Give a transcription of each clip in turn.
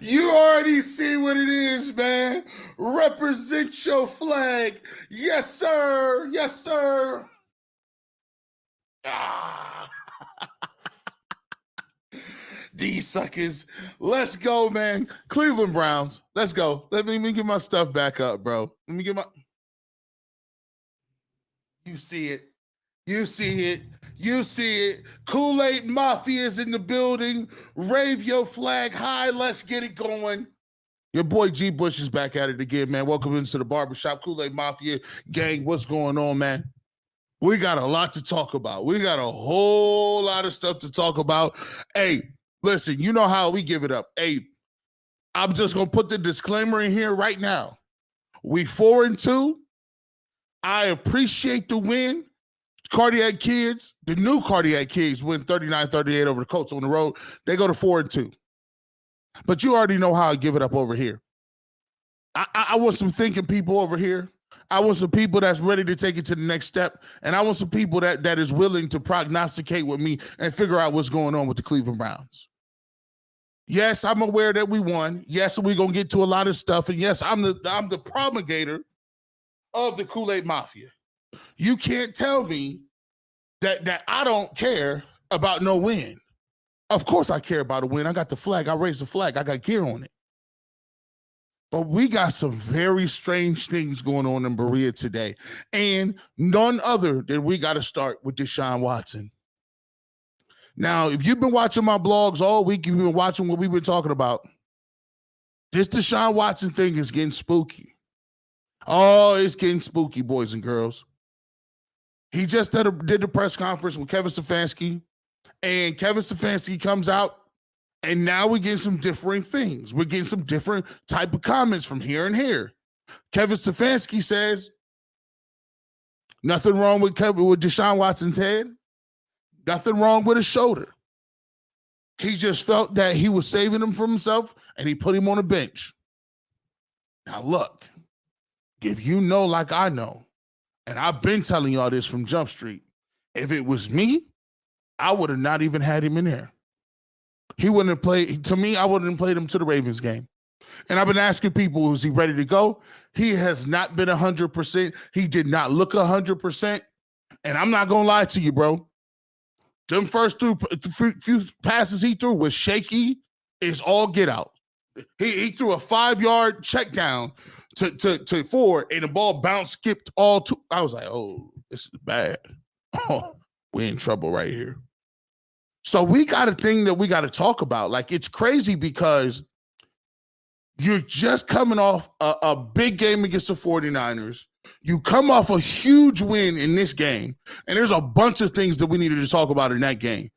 You already see what it is, man. Represent your flag. Yes, sir. Yes, sir. These suckers. Let's go, man. Cleveland Browns. Let's go. Let me get my stuff back up, bro. Let me get my. You see it. You see it. You see it. Kool-Aid Mafia is in the building. Rave your flag high. Let's get it going. Your boy G Bush is back at it again, man. Welcome into the barbershop. Kool-Aid Mafia gang, what's going on, man? We got a lot to talk about. We got a whole lot of stuff to talk about. Hey, listen, you know how we give it up. Hey, I'm just going to put the disclaimer in here right now. We 4-2. I appreciate the win. Cardiac Kids, the new Cardiac Kids win 39-38 over the Colts on the road. They go to 4-2. But you already know how I give it up over here. I want some thinking people over here. I want some people that's ready to take it to the next step. And I want some people that is willing to prognosticate with me and figure out what's going on with the Cleveland Browns. Yes, I'm aware that we won. Yes, we're going to get to a lot of stuff. And yes, I'm the promulgator of the Kool-Aid Mafia. You can't tell me that I don't care about no win. Of course I care about a win. I got the flag. I raised the flag. I got gear on it. But we got some very strange things going on in Berea today. And none other than we got to start with Deshaun Watson. Now, if you've been watching my blogs all week, you've been watching what we've been talking about. This Deshaun Watson thing is getting spooky. Oh, it's getting spooky, boys and girls. He just did the press conference with Kevin Stefanski, and Kevin Stefanski comes out, and now we're getting some differing things. We're getting some different type of comments from here and here. Kevin Stefanski says, nothing wrong with Deshaun Watson's head, nothing wrong with his shoulder. He just felt that he was saving him from himself, and he put him on a bench. Now, look, if you know like I know, and I've been telling y'all this from Jump Street, if it was me, I would have not even had him in there. He wouldn't have played, to me, I wouldn't have played him to the Ravens game. And I've been asking people, is he ready to go? He has not been 100%. He did not look 100%. And I'm not going to lie to you, bro. Them first few passes he threw was shaky. It's all get out. He threw a 5-yard check down to 4, and the ball bounced, skipped all 2. I was like, oh, this is bad. Oh, we're in trouble right here. So we got a thing that we got to talk about. Like, it's crazy because you're just coming off a big game against the 49ers. You come off a huge win in this game, and there's a bunch of things that we needed to talk about in that game.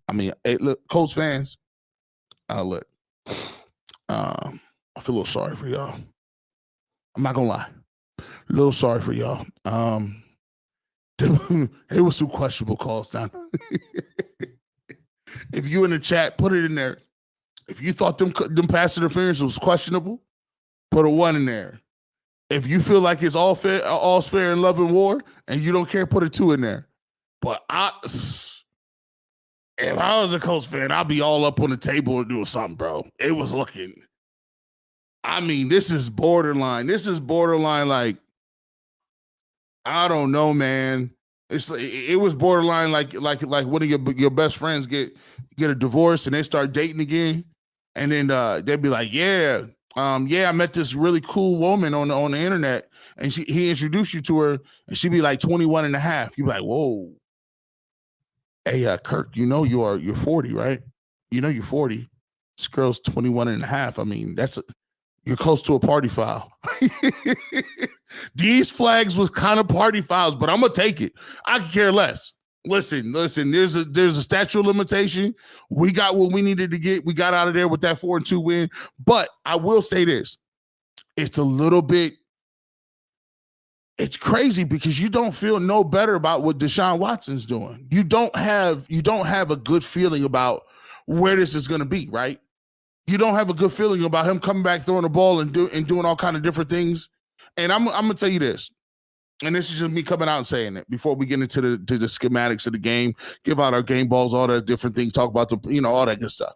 I mean, hey, look, Colts fans, look, I feel a little sorry for y'all. I'm not gonna lie, a little sorry for y'all. There was some questionable calls down. If you in the chat, put it in there. If you thought them pass interference was questionable, put a 1 in there. If you feel like it's all's fair in love and war, and you don't care, put a 2 in there. But if I was a Colts fan, I'd be all up on the table and doing something, bro. It was looking. I mean, this is borderline. Like, I don't know, man. It was borderline like one of your best friends get a divorce and they start dating again, and then they'd be like, yeah, I met this really cool woman on the internet, and he introduced you to her, and she'd be like 21 and a half. You'd be like, whoa. Hey, Kirk, you're 40, right? You're 40. This girl's 21 and a half. I mean, you're close to a party foul. These flags was kind of party fouls, but I'm gonna take it. I could care less. Listen. There's a statute of limitation. We got what we needed to get. We got out of there with that 4-2 win. But I will say this: it's a little bit. It's crazy because you don't feel no better about what Deshaun Watson's doing. You don't have a good feeling about where this is going to be, right? You don't have a good feeling about him coming back, throwing the ball and doing all kind of different things. And I'm gonna tell you this, and this is just me coming out and saying it before we get into the schematics of the game, give out our game balls, all that different things, talk about all that good stuff.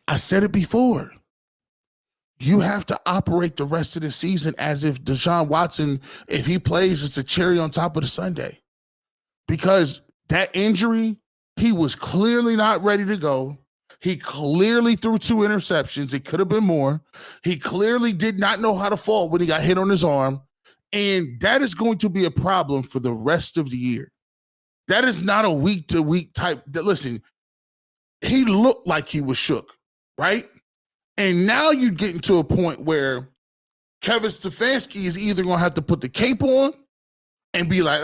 I said it before. You have to operate the rest of the season as if Deshaun Watson, if he plays, it's a cherry on top of the sundae. Because that injury, he was clearly not ready to go. He clearly threw 2 interceptions. It could have been more. He clearly did not know how to fall when he got hit on his arm. And that is going to be a problem for the rest of the year. That is not a week-to-week type. Listen, he looked like he was shook, right? And now you're getting to a point where Kevin Stefanski is either going to have to put the cape on and be like,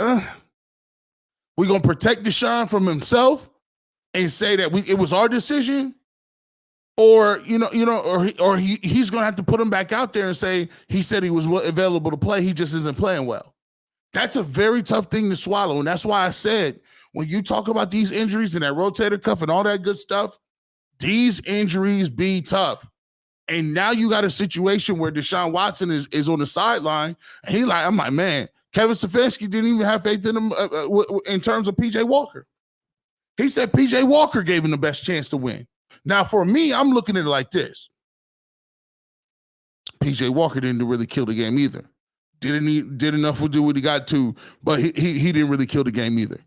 we're going to protect Deshaun from himself and say that it was our decision, or he's going to have to put him back out there and say he said he was available to play. He just isn't playing well. That's a very tough thing to swallow. And that's why I said, when you talk about these injuries and that rotator cuff and all that good stuff, these injuries be tough. And now you got a situation where Deshaun Watson is on the sideline, and I'm like, man, Kevin Stefanski didn't even have faith in him in terms of P.J. Walker. He said P.J. Walker gave him the best chance to win. Now, for me, I'm looking at it like this. P.J. Walker didn't really kill the game either. Did enough to do what he got to, but he didn't really kill the game either.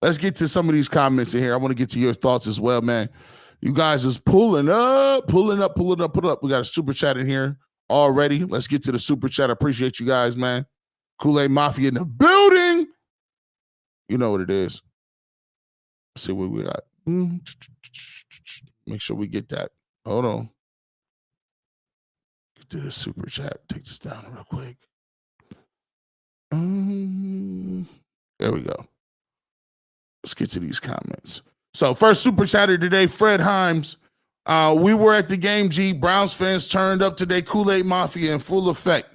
Let's get to some of these comments in here. I want to get to your thoughts as well, man. You guys is pulling up. We got a super chat in here already. Let's get to the super chat. I appreciate you guys, man. Kool-Aid Mafia in the building. You know what it is. Let's see what we got. Make sure we get that. Hold on. Get to the super chat. Take this down real quick. There we go. Let's get to these comments. So first super chatter today, Fred Himes. We were at the game, G. Browns fans turned up today. Kool-Aid Mafia in full effect.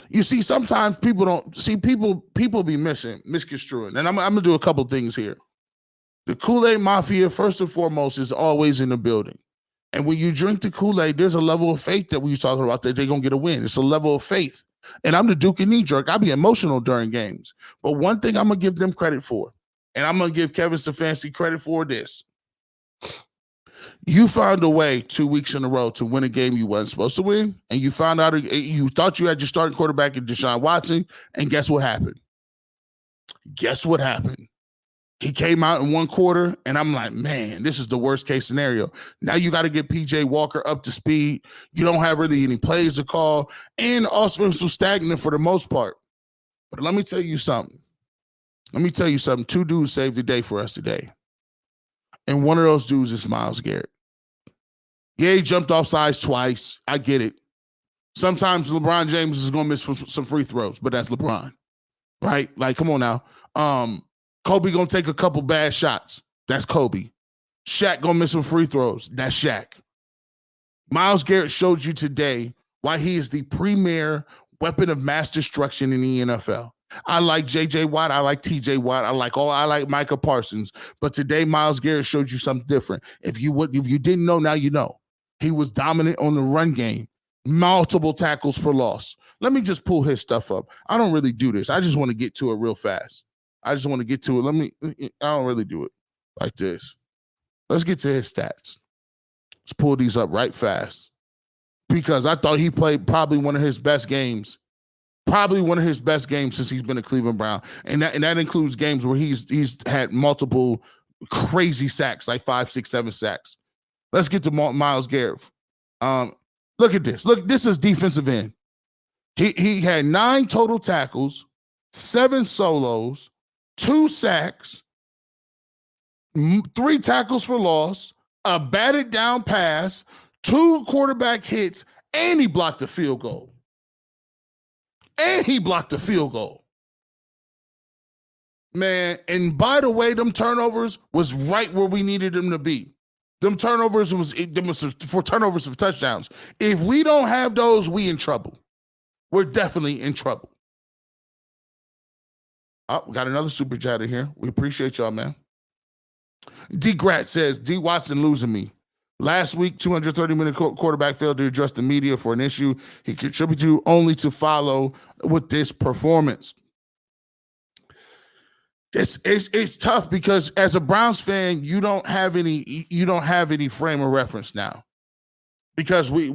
You see, sometimes people don't see people be misconstruing. And I'm gonna do a couple things here. The Kool-Aid Mafia, first and foremost, is always in the building. And when you drink the Kool-Aid, there's a level of faith that we were talking about that they're gonna get a win. It's a level of faith. And I'm the Duke and knee jerk. I be emotional during games. But one thing I'm gonna give them credit for, and I'm going to give Kevin Stefanski credit for this. You found a way 2 weeks in a row to win a game you wasn't supposed to win, and you found out you thought you had your starting quarterback in Deshaun Watson, and guess what happened? He came out in one quarter, and I'm like, man, this is the worst case scenario. Now you got to get P.J. Walker up to speed. You don't have really any plays to call, and offense was stagnant for the most part. But let me tell you something. 2 dudes saved the day for us today. And one of those dudes is Myles Garrett. Yeah, he jumped off sides twice. I get it. Sometimes LeBron James is going to miss some free throws, but that's LeBron, right? Like, come on now. Kobe going to take a couple bad shots. That's Kobe. Shaq going to miss some free throws. That's Shaq. Myles Garrett showed you today why he is the premier weapon of mass destruction in the NFL. I like J.J. Watt. I like T.J. Watt. I like Micah Parsons. But today, Myles Garrett showed you something different. If you didn't know, now you know. He was dominant on the run game. Multiple tackles for loss. Let me just pull his stuff up. I don't really do this. I just want to get to it real fast. I don't really do it like this. Let's get to his stats. Let's pull these up right fast. Because I thought he played probably one of his best games. Since he's been a Cleveland Brown. And that includes games where he's had multiple crazy sacks, like 5, 6, 7 sacks. Let's get to Myles Garrett. Look at this. Look, this is defensive end. He had 9 total tackles, 7 solos, 2 sacks, 3 tackles for loss, a batted down pass, 2 quarterback hits, and he blocked a field goal. Man, and by the way, them turnovers was right where we needed them to be. Them turnovers was for turnovers of touchdowns. If we don't have those, we in trouble. We're definitely in trouble. Oh, we got another super chat in here. We appreciate y'all, man. D. Grat says, D. Watson losing me. Last week, 230-minute quarterback failed to address the media for an issue he contributed to only to follow with this performance. It's tough because as a Browns fan, you don't have any frame of reference now because we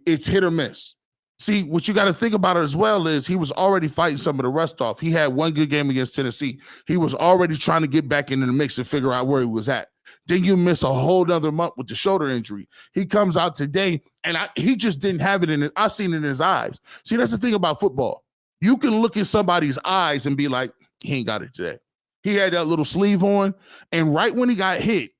it's hit or miss. See, what you got to think about it as well is he was already fighting some of the rust off. He had one good game against Tennessee. He was already trying to get back into the mix and figure out where he was at. Then you miss a whole nother month with the shoulder injury. He comes out today, and he just didn't have it I seen it in his eyes. See, that's the thing about football. You can look at somebody's eyes and be like, he ain't got it today. He had that little sleeve on, and right when he got hit,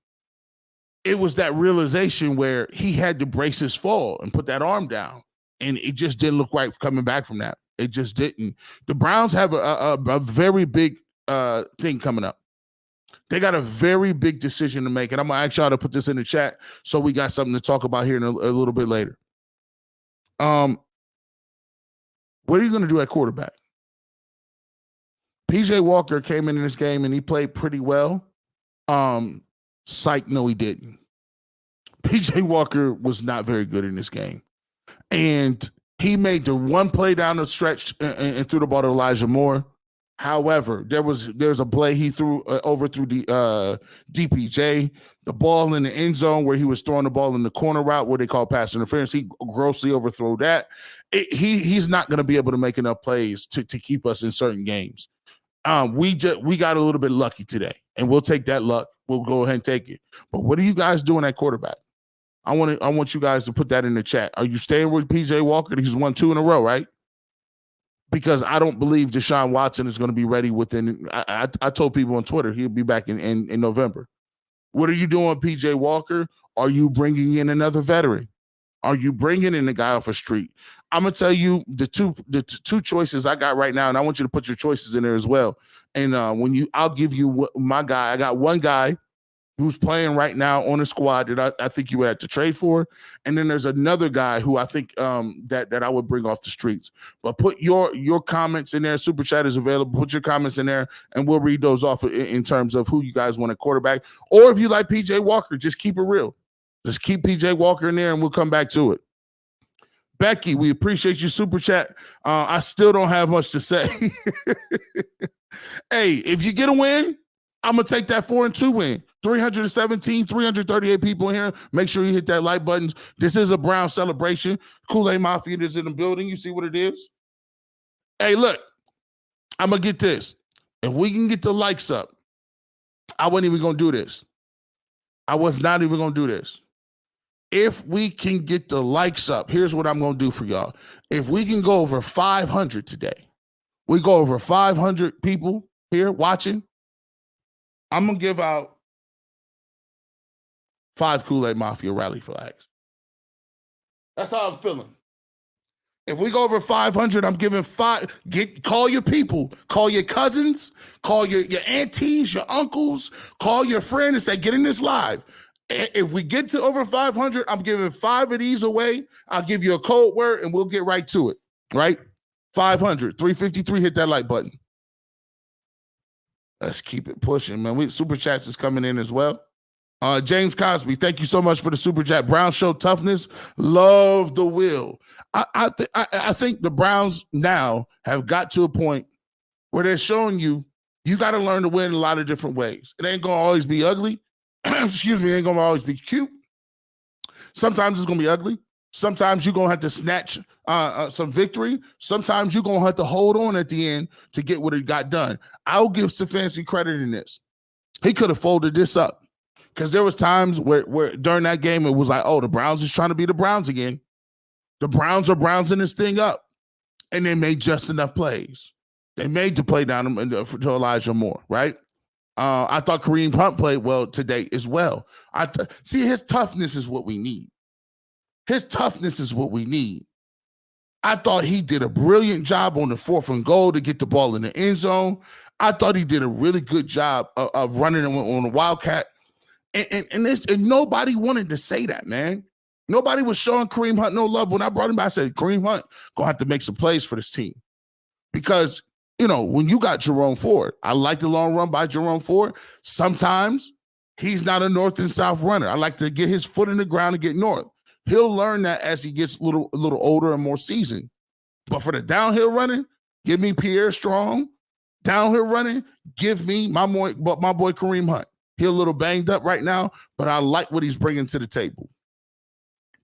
it was that realization where he had to brace his fall and put that arm down. And it just didn't look right coming back from that. It just didn't. The Browns have a very big thing coming up. They got a very big decision to make. And I'm going to ask y'all to put this in the chat so we got something to talk about here in a little bit later. What are you going to do at quarterback? PJ Walker came in this game and he played pretty well. Psych, no, he didn't. PJ Walker was not very good in this game. And he made the one play down the stretch and threw the ball to Elijah Moore. However, there's a play he threw over through the DPJ, the ball in the end zone where he was throwing the ball in the corner route, what they call pass interference. He grossly overthrew that. He's not going to be able to make enough plays to keep us in certain games. We got a little bit lucky today, and we'll take that luck. We'll go ahead and take it. But what are you guys doing at quarterback? I want you guys to put that in the chat. Are you staying with PJ Walker? He's won 2 in a row, right? Because I don't believe Deshaun Watson is going to be ready within. I told people on Twitter he'll be back in November. What are you doing, PJ Walker? Are you bringing in another veteran? Are you bringing in a guy off a street? I'm gonna tell you the two choices I got right now, and I want you to put your choices in there as well. And I'll give you my guy. I got one guy who's playing right now on a squad that I think you would have to trade for. And then there's another guy who I think that I would bring off the streets. But put your comments in there. Super Chat is available. Put your comments in there, and we'll read those off in terms of who you guys want at quarterback. Or if you like PJ Walker, just keep it real. Just keep PJ Walker in there, and we'll come back to it. Becky, we appreciate your Super Chat. I still don't have much to say. Hey, if you get a win, I'm going to take that 4-2 win. 317, 338 people in here. Make sure you hit that like button. This is a Brown celebration. Kool-Aid Mafia is in the building. You see what it is? Hey, look, I'm going to get this. If we can get the likes up, I wasn't even going to do this. I was not even going to do this. If we can get the likes up, here's what I'm going to do for y'all. If we can go over 500 today, we go over 500 people here watching, I'm going to give out 5 Kool-Aid Mafia rally flags. That's how I'm feeling. If we go over 500, I'm giving 5. Call your people. Call your cousins. Call your aunties, your uncles. Call your friend and say, get in this live. If we get to over 500, I'm giving 5 of these away. I'll give you a code word, and we'll get right to it, right? 500, 353, hit that like button. Let's keep it pushing, man. Super Chats is coming in as well. James Cosby, thank you so much for the Super Chat. Brown show toughness. Love the will. I think the Browns now have got to a point where they're showing you got to learn to win in a lot of different ways. It ain't going to always be ugly. Excuse me, it ain't going to always be cute. Sometimes it's going to be ugly. Sometimes you're going to have to snatch some victory. Sometimes you're going to have to hold on at the end to get what it got done. I'll give Stefanski credit in this. He could have folded this up because there was times where during that game it was like, oh, the Browns is trying to be the Browns again. The Browns are Brownsing this thing up. And they made just enough plays. They made the play down to Elijah Moore, right? I thought Kareem Hunt played well today as well. See, his toughness is what we need. His toughness is what we need. I thought he did a brilliant job on the 4th and goal to get the ball in the end zone. I thought he did a really good job of running on the Wildcat. And nobody wanted to say that, man. Nobody was showing Kareem Hunt no love. When I brought him back, I said, Kareem Hunt going to have to make some plays for this team. Because, when you got Jerome Ford, I like the long run by Jerome Ford. Sometimes he's not a north and south runner. I like to get his foot in the ground and get north. He'll learn that as he gets a little older and more seasoned. But for the downhill running, give me Pierre Strong. Downhill running, give me my boy Kareem Hunt. He's a little banged up right now, but I like what he's bringing to the table.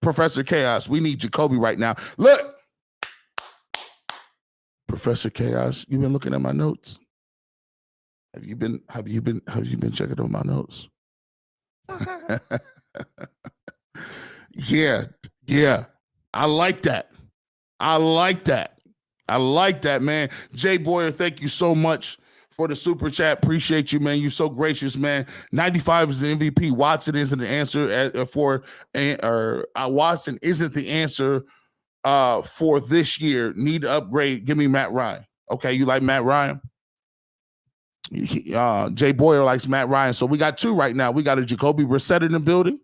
Professor Chaos, we need Jacoby right now. Look, Professor Chaos, you been looking at my notes? Have you been checking on my notes? Yeah. I like that. I like that, man. Jay Boyer, thank you so much for the super chat. Appreciate you, man. You're so gracious, man. 95 is the MVP. Watson isn't the answer Watson isn't the answer for this year. Need to upgrade. Give me Matt Ryan. Okay, you like Matt Ryan? Jay Boyer likes Matt Ryan. So we got two right now. We got a Jacoby Brissett in the building,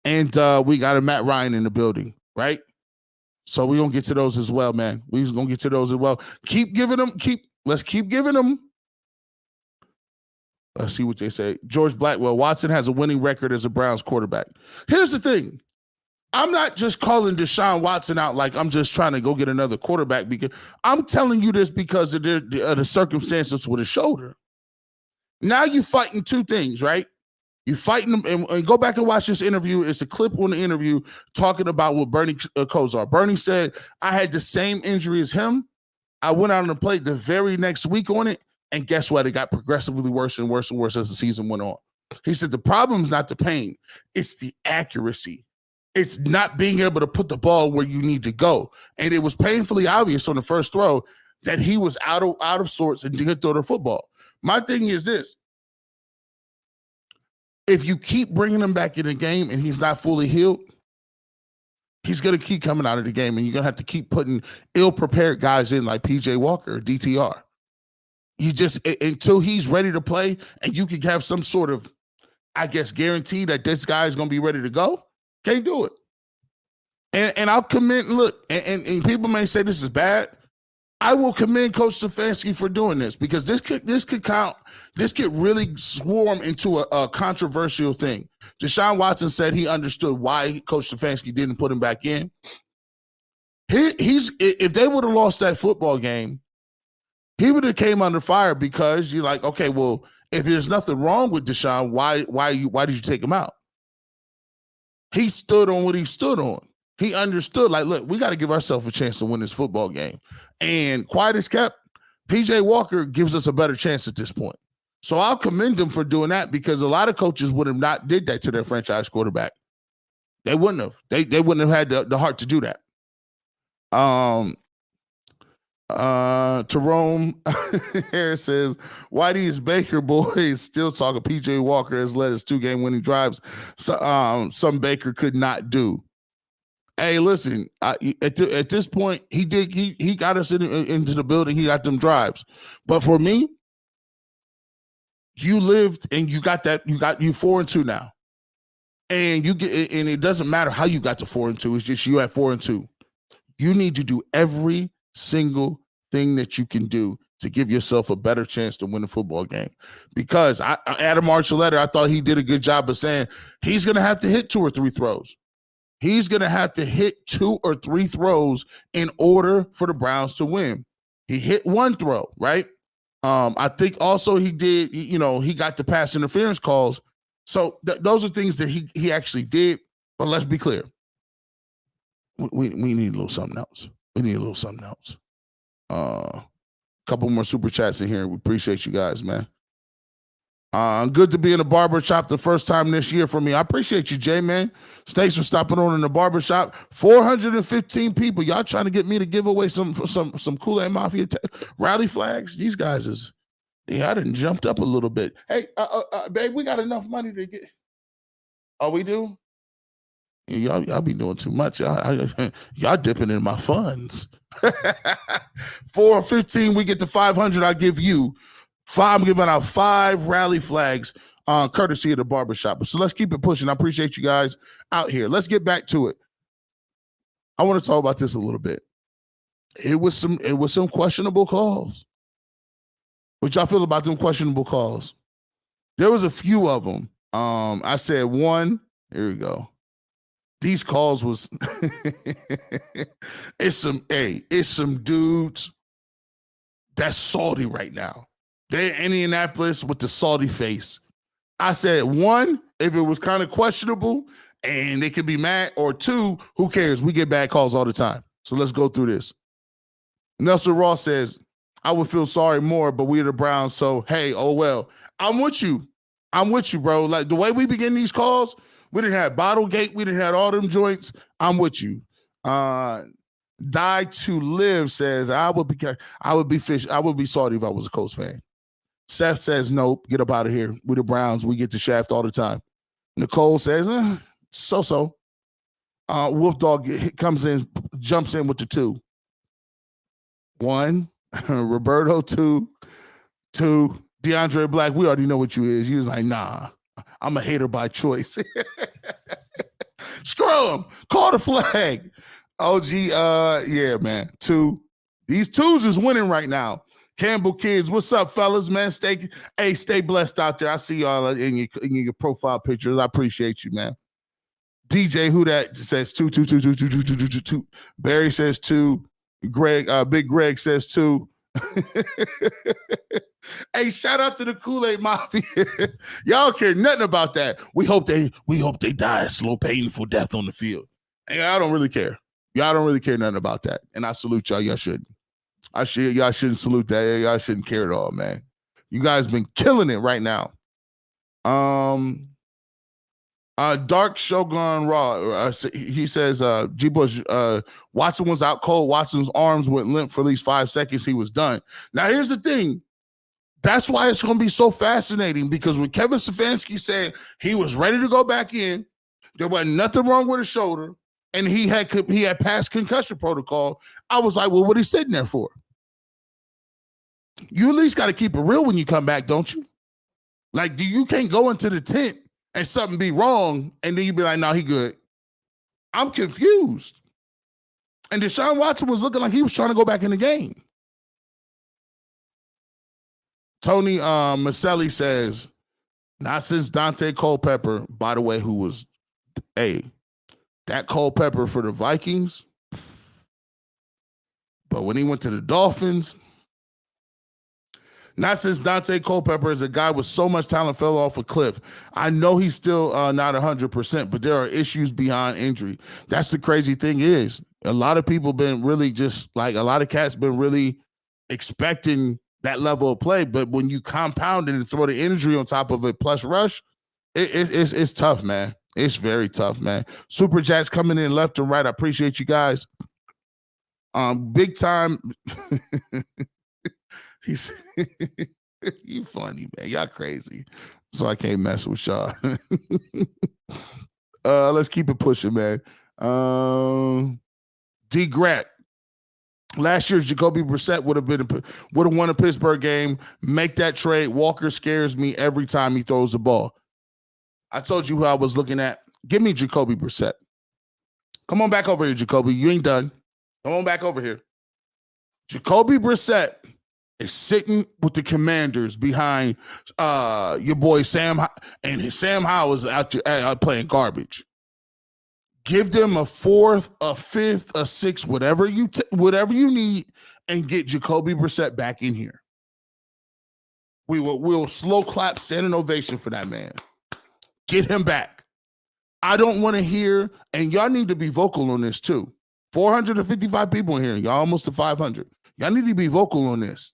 and we got a Matt Ryan in the building, right? So we're going to get to those as well, man. We're going to get to those as well. Let's keep giving them. Let's see what they say. George Blackwell, Watson has a winning record as a Browns quarterback. Here's the thing. I'm not just calling Deshaun Watson out like I'm just trying to go get another quarterback, because I'm telling you this because of the circumstances with his shoulder. Now you're fighting two things, right? You fighting them, and go back and watch this interview. It's a clip on the interview talking about what Bernie Kosar. Bernie said, I had the same injury as him. I went out and played the very next week on it, and guess what? It got progressively worse and worse and worse as the season went on. He said the problem is not the pain, it's the accuracy. It's not being able to put the ball where you need to go. And it was painfully obvious on the first throw that he was out of sorts and didn't throw the football. My thing is this. If you keep bringing him back in the game and he's not fully healed, he's going to keep coming out of the game, and you're going to have to keep putting ill-prepared guys in like P.J. Walker or DTR. You just, until he's ready to play and you can have some sort of, I guess, guarantee that this guy is going to be ready to go, can't do it. And I'll commend, look, and people may say this is bad. I will commend Coach Stefanski for doing this, because this could really swarm into a controversial thing. Deshaun Watson said he understood why Coach Stefanski didn't put him back in. If they would have lost that football game, he would have came under fire, because you're like, okay, well, if there's nothing wrong with Deshaun, why did you take him out? He stood on what he stood on. He understood, like, look, we got to give ourselves a chance to win this football game. And quiet as kept, P.J. Walker gives us a better chance at this point. So I'll commend them for doing that, because a lot of coaches would have not did that to their franchise quarterback. They wouldn't have. They wouldn't have had the heart to do that. Jerome Harris says, why these Baker boys still talking? P.J. Walker has led his 2-game winning drives. So, some Baker could not do. Hey, listen, at this point, he got us into the building. He got them drives. But for me, you lived and you 4-2 now. And and it doesn't matter how you got to 4-2. It's just you at 4-2. You need to do every single thing that you can do to give yourself a better chance to win a football game. Because Adam Archuleta, I thought he did a good job of saying he's going to have to hit 2 or 3 throws. He's going to have to hit 2 or 3 throws in order for the Browns to win. He hit 1 throw, right? I think also he did, he got the pass interference calls. So those are things that he actually did. But let's be clear. We need a little something else. Couple more super chats in here. We appreciate you guys, man. Good to be in the barber shop the first time this year for me. I appreciate you, Jay, man. Thanks for stopping on in the barber shop. 415 people. Y'all trying to get me to give away some Kool-Aid Mafia rally flags? These guys is, I done jumped up a little bit. Hey, babe, we got enough money to get. Oh, we do? Yeah, y'all be doing too much. Y'all dipping in my funds. 415, we get to 500. I give you. I'm giving out 5 rally flags courtesy of the barbershop. So let's keep it pushing. I appreciate you guys out here. Let's get back to it. I want to talk about this a little bit. It was some questionable calls. What y'all feel about them questionable calls? There was a few of them. I said one. Here we go. These calls was it's some dudes that's salty right now. They're in Indianapolis with the salty face. I said, 1, if it was kind of questionable and they could be mad, or 2, who cares? We get bad calls all the time. So let's go through this. Nelson Ross says, I would feel sorry more, but we're the Browns, so hey, oh well. I'm with you, bro. Like the way we begin these calls, we didn't have Bottlegate, we didn't have all them joints. I'm with you. Die to Live says, I would be salty if I was a Colts fan. Seth says, nope, get up out of here. We're the Browns. We get the shaft all the time. Nicole says, so. Wolf Dog comes in, jumps in with the 2. 1, Roberto, 2, DeAndre Black. We already know what you is. You was like, nah, I'm a hater by choice. Screw him. Call the flag. OG, yeah, man. 2. These 2s is winning right now. Campbell Kids, what's up, fellas, man? Stay blessed out there. I see y'all in your profile pictures. I appreciate you, man. DJ, who that says 2. Barry says 2. Greg, Big Greg says 2. Hey, shout out to the Kool-Aid Mafia. Y'all care nothing about that. We hope they die a slow, painful death on the field. Hey, I don't really care. Y'all don't really care nothing about that. And I salute y'all. Y'all shouldn't. Y'all shouldn't salute that. Y'all shouldn't care at all, man. You guys been killing it right now. Dark Shogun Raw. He says, G. Bush, Watson was out cold. Watson's arms went limp for at least 5 seconds. He was done. Now, here's the thing. That's why it's going to be so fascinating, because when Kevin Stefanski said he was ready to go back in, there wasn't nothing wrong with his shoulder, and he had passed concussion protocol, I was like, well, what are you sitting there for? You at least got to keep it real when you come back, don't you? Like, you can't go into the tent and something be wrong, and then you be like, no, he good. I'm confused. And Deshaun Watson was looking like he was trying to go back in the game. Tony Maselli says, not since Dante Culpepper, by the way, who was, that Culpepper for the Vikings. But when he went to the Dolphins, not since Dante Culpepper is a guy with so much talent fell off a cliff. I know he's still not 100%, but there are issues behind injury. That's the crazy thing is, a lot of people been really just like, a lot of cats been really expecting that level of play, but when you compound it and throw the injury on top of it plus rush, it's tough, man. It's very tough, man. Super Chats coming in left and right. I appreciate you guys. Big time. He's you funny, man. Y'all crazy. So I can't mess with y'all. Let's keep it pushing, man. D. Grant. Last year's Jacoby Brissett would have won a Pittsburgh game. Make that trade. Walker scares me every time he throws the ball. I told you who I was looking at. Give me Jacoby Brissett. Come on back over here, Jacoby. You ain't done. Come on back over here. Jacoby Brissett is sitting with the Commanders behind your boy Sam, and Sam Howell is out playing garbage. Give them a 4th, a 5th, a 6th, whatever you need, and get Jacoby Brissett back in here. We'll slow clap, standing ovation for that man. Get him back. I don't want to hear, and y'all need to be vocal on this too. 455 people in here. Y'all almost to 500. Y'all need to be vocal on this.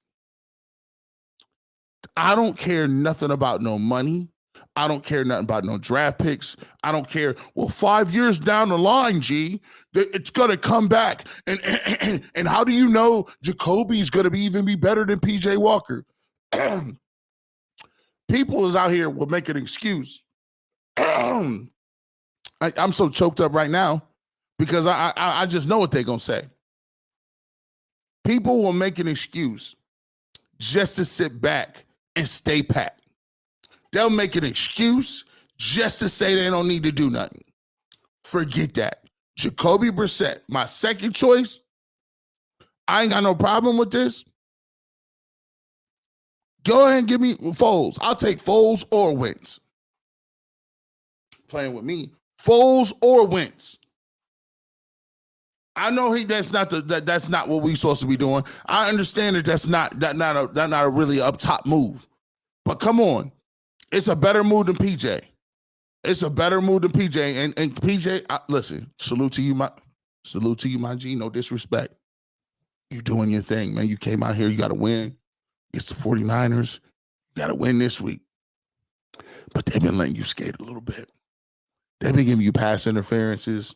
I don't care nothing about no money. I don't care nothing about no draft picks. I don't care. Well, 5 years down the line, G, it's gonna come back. And how do you know Jacoby's gonna even be better than PJ Walker? People is out here will make an excuse. I'm so choked up right now because I just know what they're gonna say. People will make an excuse just to sit back and stay pat. They'll make an excuse just to say they don't need to do nothing. Forget that. Jacoby Brissett, my second choice. I ain't got no problem with this. Go ahead and give me Foles. I'll take Foles or Wentz. Playing with me. Foles or Wentz. I know that's not what we supposed to be doing. I understand that that's not a really up top move. But come on. It's a better move than PJ. It's a better move than PJ. And PJ, listen, salute to you, my G. No disrespect. You doing your thing, man. You came out here. You got to win. It's the 49ers. You got to win this week. But they've been letting you skate a little bit. They've been giving you pass interferences.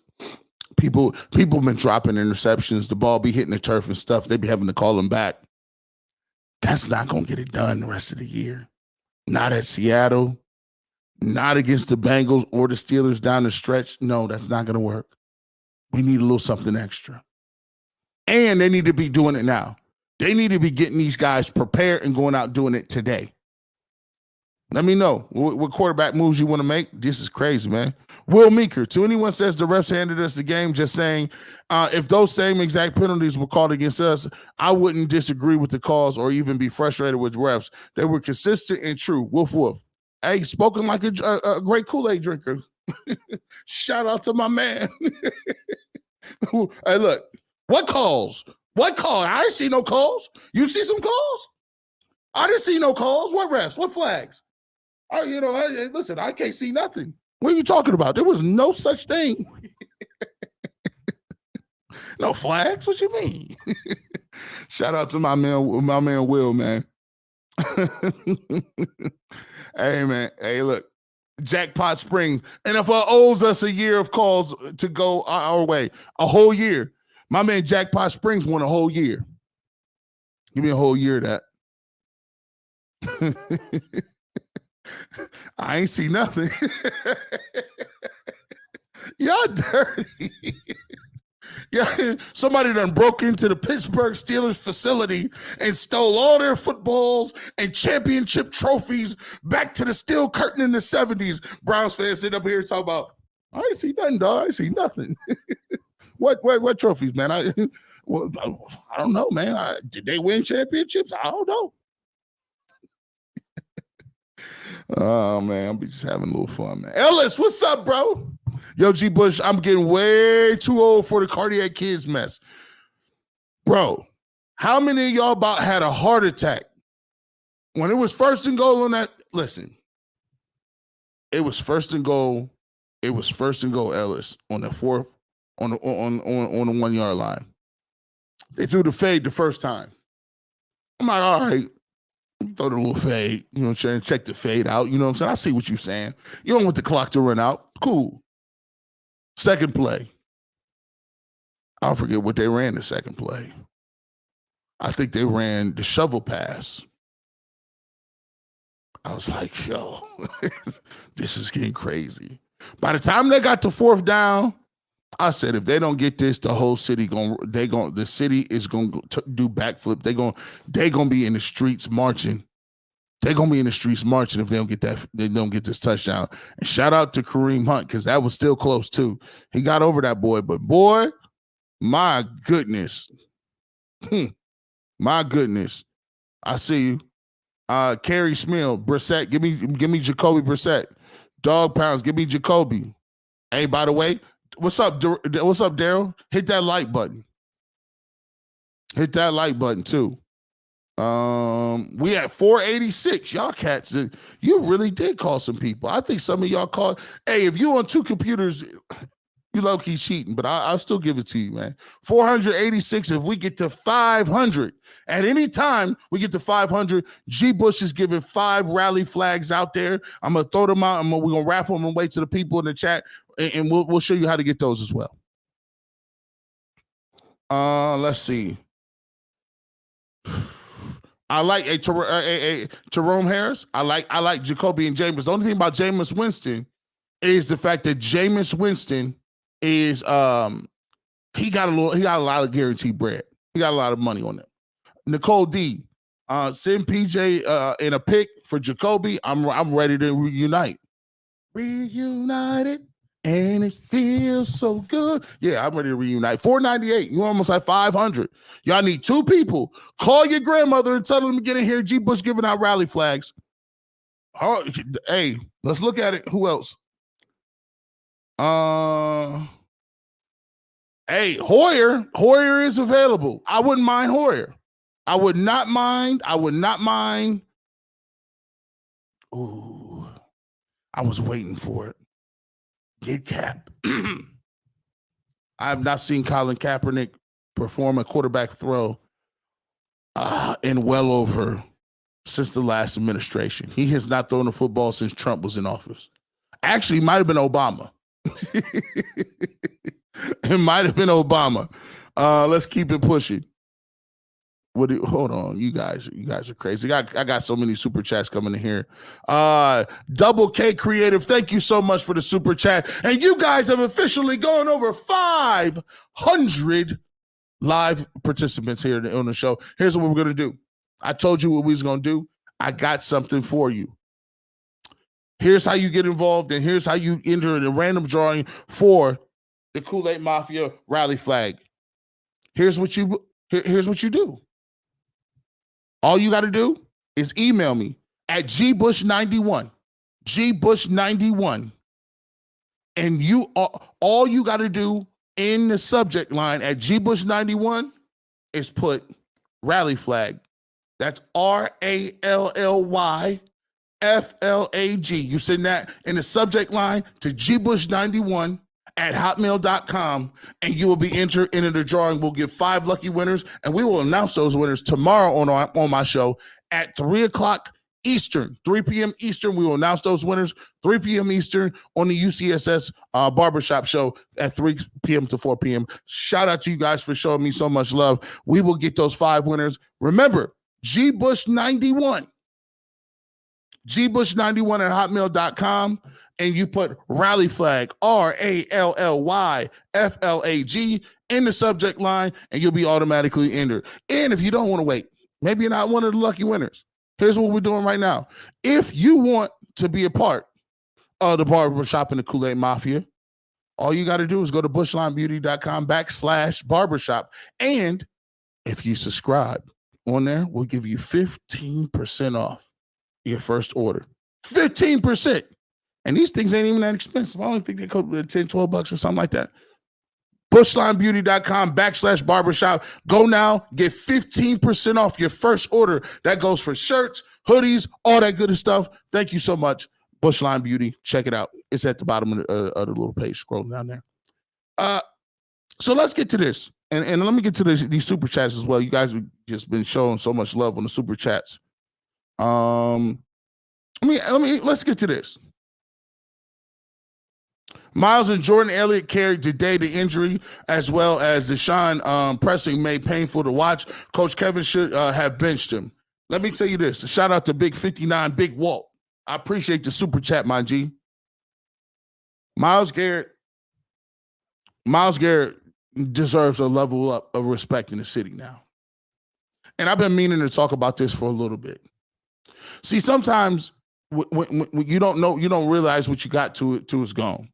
People been dropping interceptions. The ball be hitting the turf and stuff. They be having to call them back. That's not going to get it done the rest of the year. Not at Seattle, not against the Bengals or the Steelers down the stretch. No, that's not going to work. We need a little something extra. And they need to be doing it now. They need to be getting these guys prepared and going out doing it today. Let me know what quarterback moves you want to make. This is crazy, man. Will Meeker, to anyone says the refs handed us the game, just saying, if those same exact penalties were called against us, I wouldn't disagree with the calls or even be frustrated with refs. They were consistent and true. Woof, woof. Hey, spoken like a great Kool-Aid drinker. Shout out to my man. Hey, look, what calls? What call? I didn't see no calls. You see some calls? I didn't see no calls. What refs? What flags? Listen, I can't see nothing. What are you talking about? There was no such thing. No flags? What you mean? Shout out to my man Will, man. Hey, man. Hey, look. Jackpot Springs. NFL owes us a year of calls to go our way. A whole year. My man Jackpot Springs won a whole year. Give me a whole year of that. I ain't see nothing. Y'all dirty. Yeah, somebody done broke into the Pittsburgh Steelers facility and stole all their footballs and championship trophies back to the steel curtain in the 70s. Browns fans sit up here and talk about, I ain't see nothing, dog. I ain't see nothing. What trophies, man? I don't know, man. Did they win championships? I don't know. Oh, man, I'm just having a little fun, man. Ellis, what's up, bro? Yo, G. Bush, I'm getting way too old for the cardiac kids mess. Bro, how many of y'all about had a heart attack? When it was first and goal on that, listen, it was first and goal. It was first and goal, Ellis, on the fourth, on the 1 yard line. They threw the fade the first time. I'm like, all right. Throw the little fade, check the fade out. You know what I'm saying? I see what you're saying. You don't want the clock to run out. Cool. Second play. I'll forget what they ran the second play. I think they ran the shovel pass. I was like, yo, this is getting crazy. By the time they got to fourth down, I said, if they don't get this, the whole city the city is gonna do backflip. They gonna be in the streets marching. They're gonna be in the streets marching if they don't get this touchdown. And shout out to Kareem Hunt, because that was still close too. He got over that boy, but boy, my goodness. My goodness. I see you. Carrie Smill, Brissett, give me Jacoby Brissett. Dog pounds, give me Jacoby. Hey, by the way, what's up, Darrell? Hit that like button. Hit that like button too. We at 486. Y'all cats, you really did call some people. I think some of y'all called. Hey, if you on two computers, You low-key cheating, but I'll still give it to you, man. 486. If we get to 500, at any time we get to 500, G. Bush is giving 5 rally flags out there. I'm going to throw them out, and we're going to raffle them and wait to the people in the chat, and we'll show you how to get those as well. Let's see. I like a Jerome Harris. I like Jacoby and Jameis. The only thing about Jameis Winston is the fact that Jameis Winston is he got a lot of guaranteed bread. He got a lot of money on it. Nicole D, send PJ in a pick for Jacoby. I'm ready to reunite. Reunited. And it feels so good. Yeah, I'm ready to reunite. 498. You almost like 500. Y'all need 2 people. Call your grandmother and tell them to get in here. G. Bush giving out rally flags. Oh, hey, let's look at it. Who else? Hey, Hoyer. Hoyer is available. I wouldn't mind Hoyer. I would not mind. Ooh, I was waiting for it. Get Cap. I have not seen Colin Kaepernick perform a quarterback throw in well over since the last administration. He has not thrown a football since Trump was in office. Actually, it might have been Obama. It might have been Obama. Let's keep it pushing. Hold on, you guys are crazy. I got so many super chats coming in here. Double K Creative, thank you so much for the super chat. And you guys have officially gone over 500 live participants here on the show. Here's what we're gonna do. I told you what we was gonna do. I got something for you. Here's how you get involved, and here's how you enter the random drawing for the Kool-Aid Mafia rally flag. Here's what you do. All you got to do is email me at gbush91, gbush91, and all you got to do in the subject line at gbush91 is put rally flag. That's RALLY FLAG. You send that in the subject line to gbush91 at hotmail.com, and you will be entered into the drawing. We'll give 5 lucky winners, and we will announce those winners tomorrow on my show at 3 o'clock Eastern, 3 p.m. Eastern. We will announce those winners 3 p.m. Eastern on the UCSS Barbershop show at 3 p.m. to 4 p.m. Shout out to you guys for showing me so much love. We will get those 5 winners. Remember, gbush91 at hotmail.com, and you put rally flag, RALLY FLAG, in the subject line, and you'll be automatically entered. And if you don't want to wait, maybe you're not one of the lucky winners. Here's what we're doing right now. If you want to be a part of the Barbershop and the Kool-Aid Mafia, all you got to do is go to bushlinebeauty.com/barbershop. And if you subscribe on there, we'll give you 15% off your first order. 15%. And these things ain't even that expensive. I only think they cost $10-12 or something like that. bushlinebeauty.com/barbershop. Go now, get 15% off your first order. That goes for shirts, hoodies, all that good stuff. Thank you so much, Bushline Beauty. Check it out. It's at the bottom of the little page, scrolling down there. So let's get to this. And let me get to these super chats as well. You guys have just been showing so much love on the super chats. Let's get to this. Myles and Jordan Elliott carried today the injury, as well as Deshaun pressing made painful to watch. Coach Kevin should have benched him. Let me tell you this. A shout out to Big 59, Big Walt. I appreciate the super chat, my G. Myles Garrett deserves a level up of respect in the city now. And I've been meaning to talk about this for a little bit. See, sometimes when you don't know, you don't realize what you got to it's gone.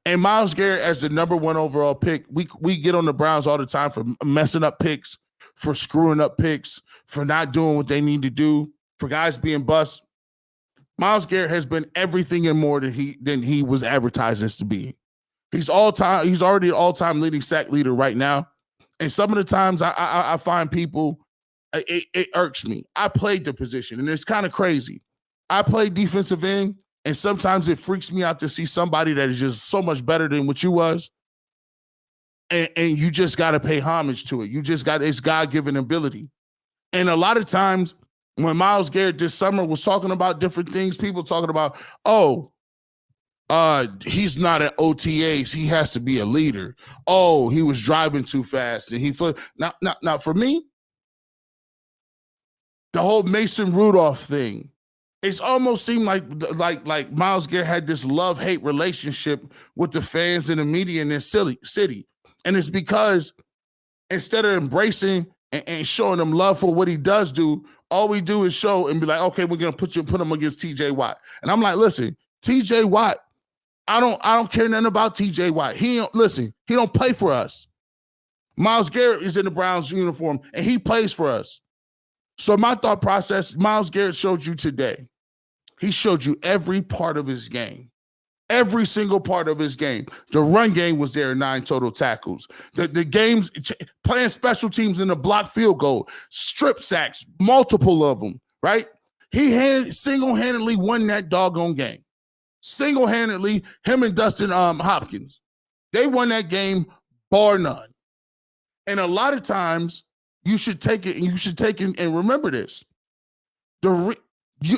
And Myles Garrett, as the number 1 overall pick, we get on the Browns all the time for messing up picks, for screwing up picks, for not doing what they need to do, for guys being bust. Myles Garrett has been everything and more than he was advertised as to be. He's already an all-time leading sack leader right now. And some of the times I find people, it irks me. I played the position, and it's kind of crazy. I played defensive end, and sometimes it freaks me out to see somebody that is just so much better than what you was and you just got to pay homage to it. It's God-given ability. And a lot of times when Myles Garrett this summer was talking about different things, people talking about, he's not at OTAs. He has to be a leader. Oh, he was driving too fast and he flipped. Now for me, the whole Mason Rudolph thing, it's almost seemed like Myles Garrett had this love-hate relationship with the fans and the media in this city. And it's because instead of embracing and showing them love for what he does do, all we do is show and be like, okay, we're gonna put him against TJ Watt. And I'm like, listen, TJ Watt, I don't care nothing about TJ Watt. He don't play for us. Myles Garrett is in the Browns uniform and he plays for us. So my thought process, Myles Garrett showed you today. He showed you every part of his game. Every single part of his game. The run game was there, 9 total tackles. The games, playing special teams in the block field goal, strip sacks, multiple of them, right? He single-handedly won that doggone game. Single-handedly, him and Dustin Hopkins. They won that game, bar none. And a lot of times, you should take it and remember this.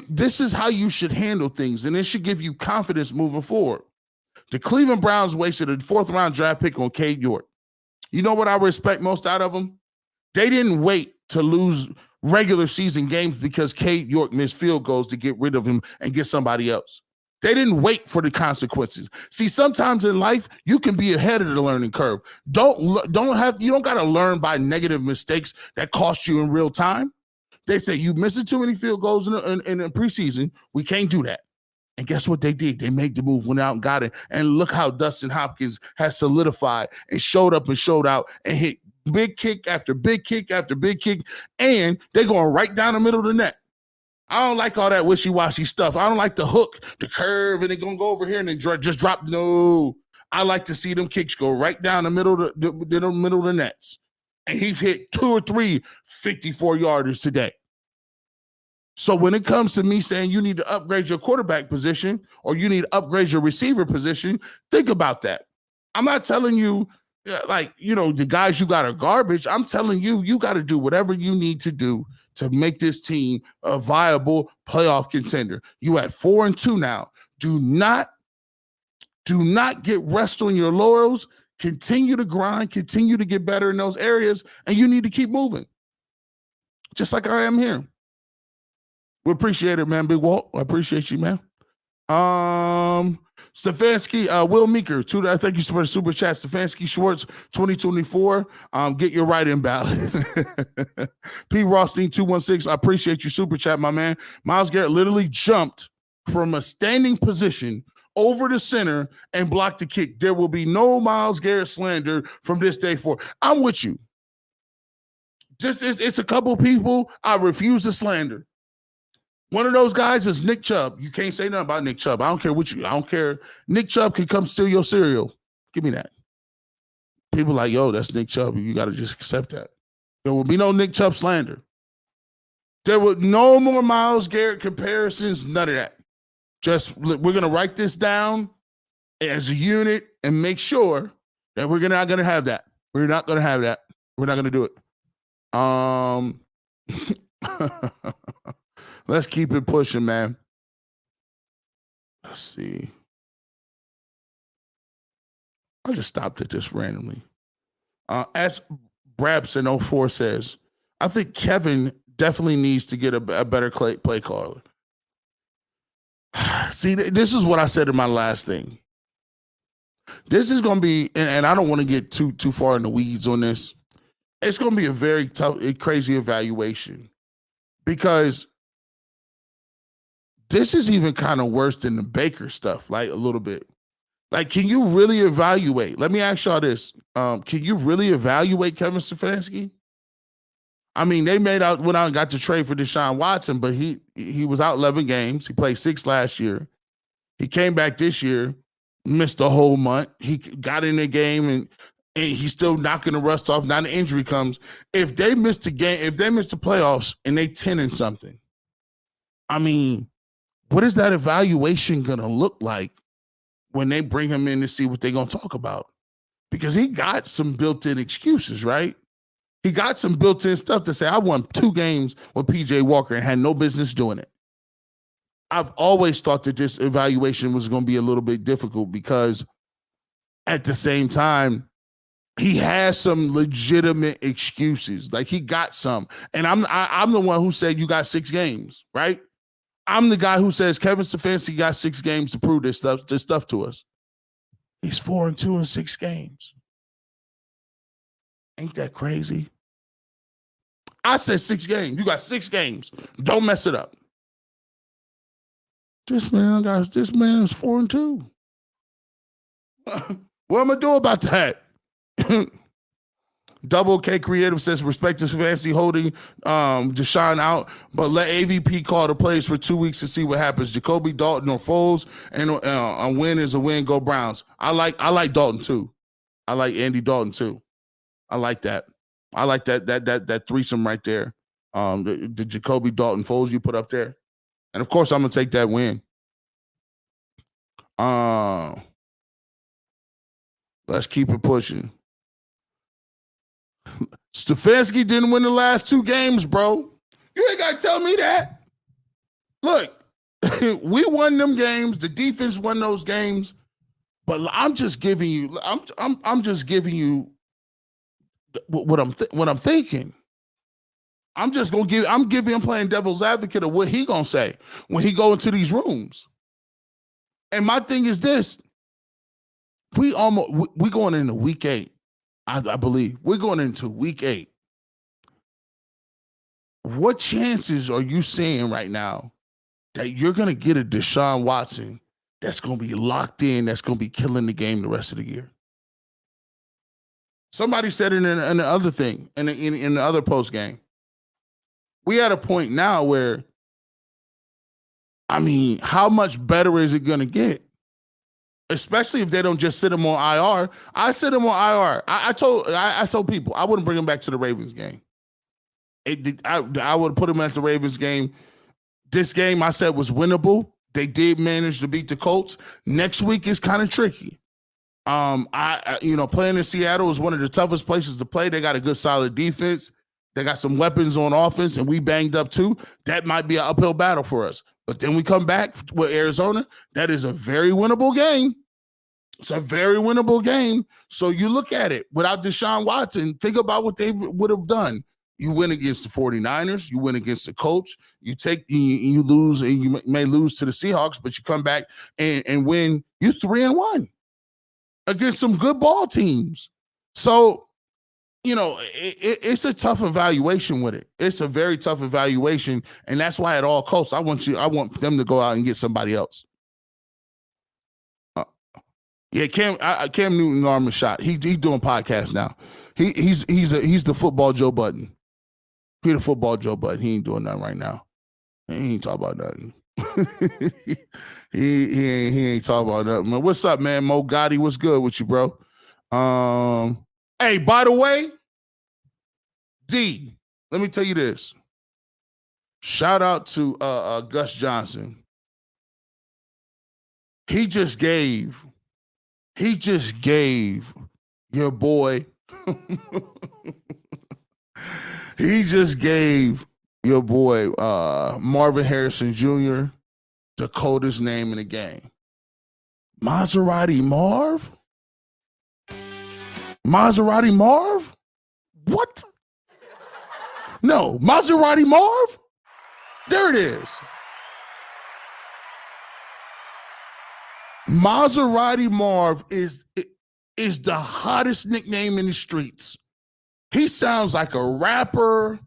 This is how you should handle things, and it should give you confidence moving forward. The Cleveland Browns wasted a 4th-round draft pick on Cade York. You know what I respect most out of them? They didn't wait to lose regular season games because Cade York missed field goals to get rid of him and get somebody else. They didn't wait for the consequences. See, sometimes in life, you can be ahead of the learning curve. You don't got to learn by negative mistakes that cost you in real time. They say, you missing too many field goals in the preseason. We can't do that. And guess what they did? They made the move, went out and got it. And look how Dustin Hopkins has solidified and showed up and showed out and hit big kick after big kick after big kick. And they're going right down the middle of the net. I don't like all that wishy-washy stuff. I don't like the hook, the curve, and they're going to go over here and then just drop. No. I like to see them kicks go right down the middle of the nets. And he's hit 2 or 3 54-yarders today. So when it comes to me saying you need to upgrade your quarterback position or you need to upgrade your receiver position, think about that. I'm not telling you, the guys you got are garbage. I'm telling you, you got to do whatever you need to do to make this team a viable playoff contender. You at 4-2 now. Do not get rest on your laurels. Continue to grind, continue to get better in those areas, and you need to keep moving. Just like I am here. We appreciate it, man. Big Walt. I appreciate you, man. Stefanski, Will Meeker, thank you for the super chat. Stefanski Schwartz, 2024. Get your write-in ballot. P. Rothstein, 216. I appreciate you, super chat, my man. Myles Garrett literally jumped from a standing position over the center and blocked the kick. There will be no Myles Garrett slander from this day forward. I'm with you. It's a couple people I refuse to slander. One of those guys is Nick Chubb. You can't say nothing about Nick Chubb. I don't care. Nick Chubb can come steal your cereal. Give me that. People like, yo, that's Nick Chubb. You got to just accept that. There will be no Nick Chubb slander. There will no more Myles Garrett comparisons. None of that. We're going to write this down as a unit and make sure that we're not going to have that. We're not going to have that. We're not going to do it. Let's keep it pushing, man. Let's see. I just stopped it just randomly. As Brabson04 says, I think Kevin definitely needs to get a better play caller. See, this is what I said in my last thing. This is going to be, and I don't want to get too far in the weeds on this. It's going to be a very tough, crazy evaluation because this is even kind of worse than the Baker stuff, like a little bit. Like, can you really evaluate? Let me ask y'all this. Can you really evaluate Kevin Stefanski? I mean, they went out and got to trade for Deshaun Watson, but he was out 11 games. He played 6 last year. He came back this year, missed a whole month. He got in the game, and he's still knocking the rust off. Now the injury comes. If they missed the game, if they missed the playoffs and they 10 and something, I mean, what is that evaluation going to look like when they bring him in to see what they're going to talk about? because he got some built-in excuses, right? He got some built-in stuff to say, I won 2 games with PJ Walker and had no business doing it. I've always thought that this evaluation was going to be a little bit difficult because at the same time, he has some legitimate excuses. Like he got some. And I'm the one who said you got 6 games, right? I'm the guy who says Kevin Stefanski got 6 games to prove this stuff to us. He's 4-2 in 6 games. Ain't that crazy? I said 6 games. You got 6 games. Don't mess it up. This man is 4-2. What am I do about that? Double K Creative says respect to Fancy holding Deshaun out, but let AVP call the plays for 2 weeks to see what happens. Jacoby, Dalton, or Foles, and a win is a win. Go Browns. I like Dalton too. I like Andy Dalton too. I like that. I like that threesome right there. The Jacoby, Dalton, Foles you put up there, and of course I'm gonna take that win. Let's keep it pushing. Stefanski didn't win the last 2 games, bro. You ain't gotta tell me that. Look, we won them games. The defense won those games, but I'm just giving you. I'm just giving you what I'm thinking. I'm playing devil's advocate of what he gonna say when he go into these rooms. And my thing is this: we going into week 8. I believe we're going into week 8. What chances are you seeing right now that you're going to get a Deshaun Watson that's going to be locked in, that's going to be killing the game the rest of the year? Somebody said it in the other thing, in the other post game. We at a point now where, I mean, how much better is it going to get? Especially if they don't just sit him on IR. I sit him on IR. I told people I wouldn't bring him back to the Ravens game. I would put him at the Ravens game. This game I said was winnable. They did manage to beat the Colts. Next week is kind of tricky. Playing in Seattle is one of the toughest places to play. They got a good solid defense. They got some weapons on offense, and we banged up too. That might be an uphill battle for us. But then we come back with Arizona. That is a very winnable game. It's a very winnable game. So you look at it. Without Deshaun Watson, think about what they would have done. You win against the 49ers. You win against the Colts. You lose, and you may lose to the Seahawks, but you come back and win. You're 3-1 against some good ball teams. So, it's a tough evaluation with it. It's a very tough evaluation, and that's why at all costs, I want them to go out and get somebody else. Cam Newton arm is shot. He's doing podcasts now. He's the football Joe Budden. He's the football Joe Budden. He ain't doing nothing right now. He ain't talking about nothing. he ain't talking about nothing. Man, what's up, man? Mo Gotti, what's good with you, bro? Hey, by the way, D, let me tell you this. Shout out to Gus Johnson. He just gave your boy Marvin Harrison Jr. the coldest name in the game. Maserati Marv? Maserati Marv? What? No, Maserati Marv? There it is. Maserati Marv is the hottest nickname in the streets. He sounds like a rapper,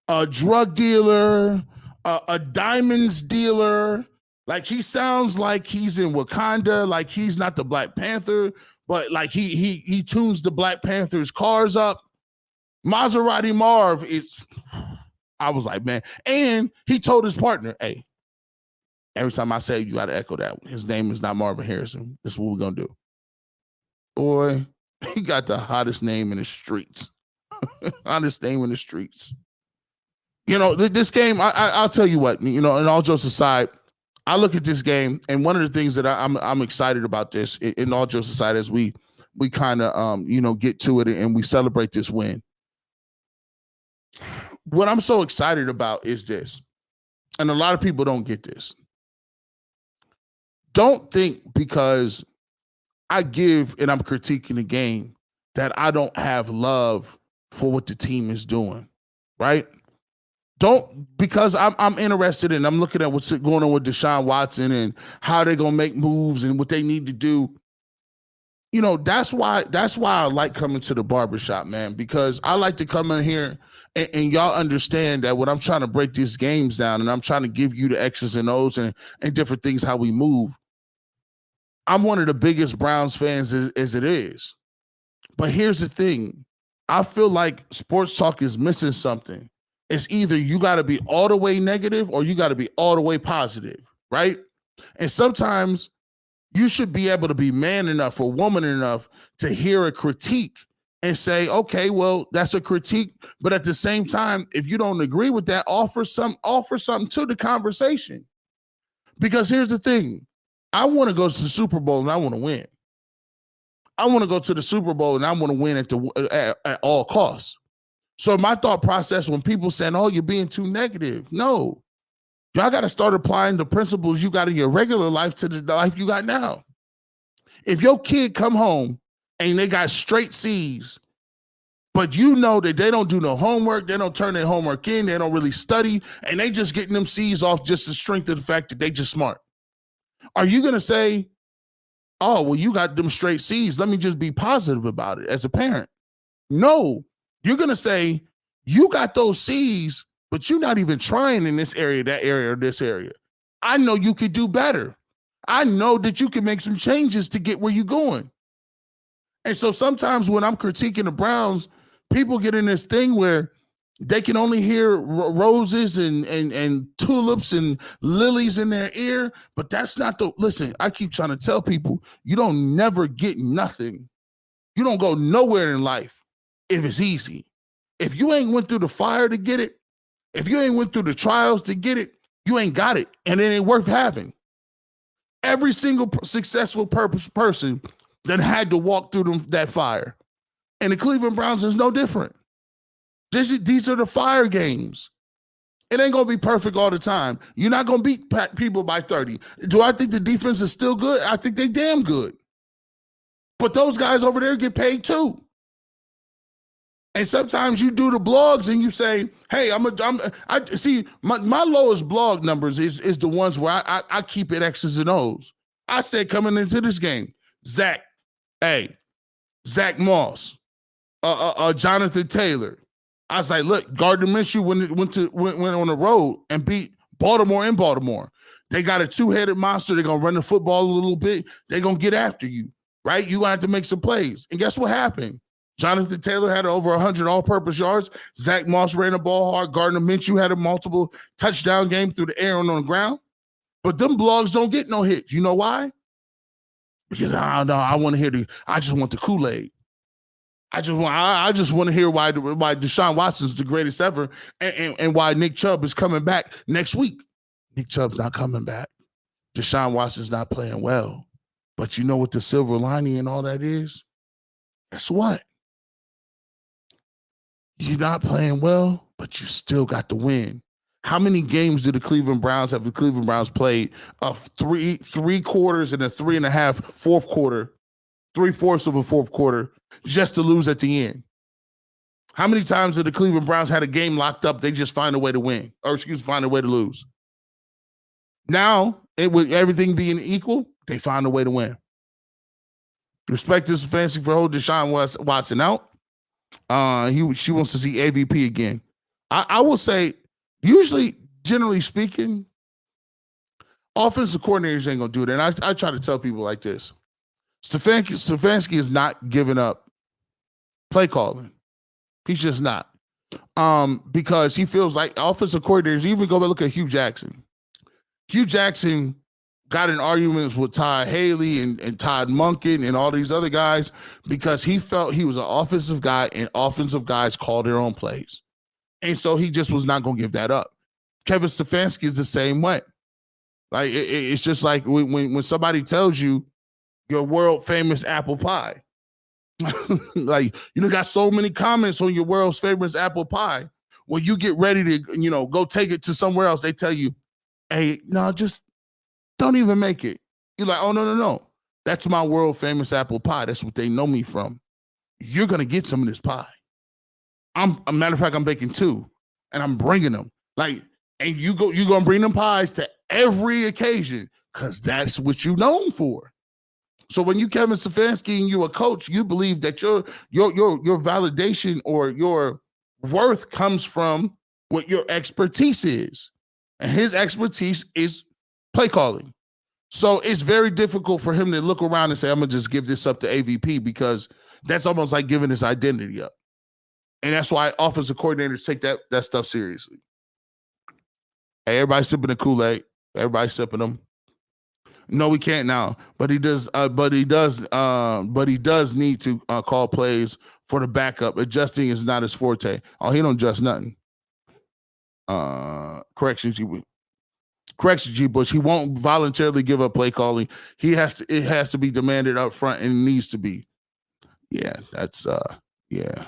a drug dealer, a diamonds dealer. Like he sounds like he's in Wakanda, like he's not the Black Panther, but like he tunes the Black Panther's cars up. Maserati Marv is, I was like, man. And he told his partner, hey, every time I say you got to echo that. His name is not Marvin Harrison. This is what we're going to do. Boy, he got the hottest name in the streets. Hottest name in the streets. This game, I'll tell you what, and all jokes aside, I look at this game, and one of the things that I'm excited about this, in all jokes aside, as we kind of get to it and we celebrate this win. What I'm so excited about is this, and a lot of people don't get this. Don't think because I give and I'm critiquing the game that I don't have love for what the team is doing, right? Don't, because I'm interested in, I'm looking at what's going on with Deshaun Watson and how they're gonna make moves and what they need to do. That's why I like coming to the barbershop, man, because I like to come in here and y'all understand that when I'm trying to break these games down and I'm trying to give you the X's and O's and different things, how we move. I'm one of the biggest Browns fans as it is. But here's the thing. I feel like sports talk is missing something. It's either you got to be all the way negative or you got to be all the way positive, right? And sometimes you should be able to be man enough or woman enough to hear a critique and say, okay, well, that's a critique. But at the same time, if you don't agree with that, offer something to the conversation. Because here's the thing. I want to go to the Super Bowl and I want to win. I want to go to the Super Bowl and I want to win at all costs. So my thought process when people saying, oh, you're being too negative. No, y'all got to start applying the principles you got in your regular life to the life you got now. If your kid come home and they got straight C's, but you know that they don't do no homework, they don't turn their homework in, they don't really study, and they just getting them C's off just the strength of the fact that they just smart. Are you going to say, oh, well, you got them straight C's, let me just be positive about it as a parent? No, you're going to say, you got those C's, but you're not even trying in this area, that area, or this area. I know you could do better. I know that you can make some changes to get where you're going. And so sometimes when I'm critiquing the Browns, people get in this thing where they can only hear roses and tulips and lilies in their ear, but that's not listen, I keep trying to tell people, you don't never get nothing. You don't go nowhere in life if it's easy. If you ain't went through the fire to get it, if you ain't went through the trials to get it, you ain't got it, and it ain't worth having. Every single successful person that had to walk through that fire. And the Cleveland Browns is no different. These are the fire games. It ain't going to be perfect all the time. You're not going to beat people by 30. Do I think the defense is still good? I think they damn good. But those guys over there get paid too. And sometimes you do the blogs and you say, hey, I see my lowest blog numbers is the ones where I keep it X's and O's. I said coming into this game, Zach Moss, Jonathan Taylor. I was like, look, Gardner Minshew went on the road and beat Baltimore in Baltimore. They got a two-headed monster. They're going to run the football a little bit. They're going to get after you, right? You're going to have to make some plays. And guess what happened? Jonathan Taylor had over 100 all-purpose yards. Zach Moss ran the ball hard. Gardner Minshew had a multiple touchdown game through the air and on the ground. But them blogs don't get no hits. You know why? Because I don't know. I just want the Kool-Aid. I just want to hear why Deshaun Watson is the greatest ever and why Nick Chubb is coming back next week. Nick Chubb's not coming back. Deshaun Watson's not playing well. But you know what the silver lining and all that is? Guess what? You're not playing well, but you still got the win. How many games do the Cleveland Browns played of three quarters and a 3.5 fourth quarter, 3/4 of a fourth quarter, just to lose at the end? How many times did the Cleveland Browns had a game locked up, they just find a way to win, find a way to lose? Now, with everything being equal, they find a way to win. Respect this fancy for holding Deshaun Watson out. She wants to see AVP again. I will say, usually, generally speaking, offensive coordinators ain't gonna do that. And I try to tell people like this: Stefanski is not giving up play calling. He's just not, because he feels like offensive coordinators. Even go look at Hugh Jackson. Hugh Jackson got in arguments with Todd Haley and Todd Monken and all these other guys because he felt he was an offensive guy and offensive guys call their own plays. And so he just was not going to give that up. Kevin Stefanski is the same way. Like it's just like when somebody tells you your world famous apple pie, Like, you got so many comments on your world's famous apple pie. When you get ready to, go take it to somewhere else, they tell you, hey, no, just don't even make it. You're like, oh, no. That's my world famous apple pie. That's what they know me from. You're going to get some of this pie. A matter of fact, I'm baking 2 and I'm bringing them. Like, and you're going to bring them pies to every occasion because that's what you're known for. So when you Kevin Stefanski and you a coach, you believe that your validation or your worth comes from what your expertise is. And his expertise is play calling. So it's very difficult for him to look around and say, I'm going to just give this up to AVP, because that's almost like giving his identity up. And that's why offensive coordinators take that stuff seriously. Hey, everybody sipping the Kool-Aid. Everybody sipping them. No, we can't now, but he does need to call plays for the backup. Adjusting is not his forte. Oh, he don't adjust nothing. Correction, G. Bush. He won't voluntarily give up play calling. It has to be demanded up front, and it needs to be. Yeah, that's yeah.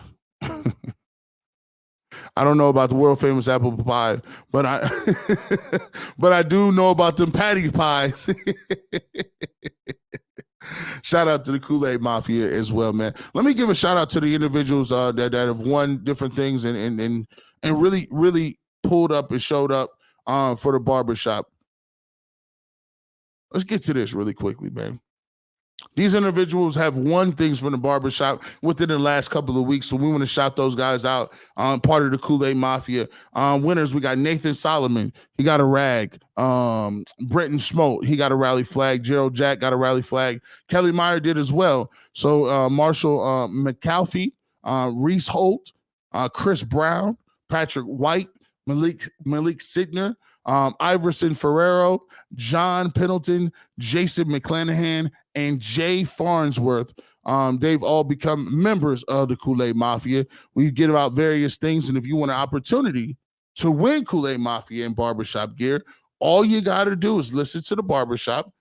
I don't know about the world famous apple pie, but I do know about them patty pies. Shout out to the Kool-Aid Mafia as well, man. Let me give a shout out to the individuals that have won different things and really, really pulled up and showed up for the barbershop. Let's get to this really quickly, man. These individuals have won things from the barbershop within the last couple of weeks, so we want to shout those guys out. Part of the Kool-Aid Mafia. Winners, we got Nathan Solomon. He got a rag. Brenton Schmote, he got a rally flag. Gerald Jack got a rally flag. Kelly Meyer did as well. So Marshall McAlfee, Reese Holt, Chris Brown, Patrick White, Malik Signer, Iverson Ferrero, John Pendleton, Jason McClanahan, and Jay Farnsworth. They've all become members of the Kool-Aid Mafia. We get about various things, and if you want an opportunity to win Kool-Aid Mafia and barbershop gear, all you got to do is listen to the barbershop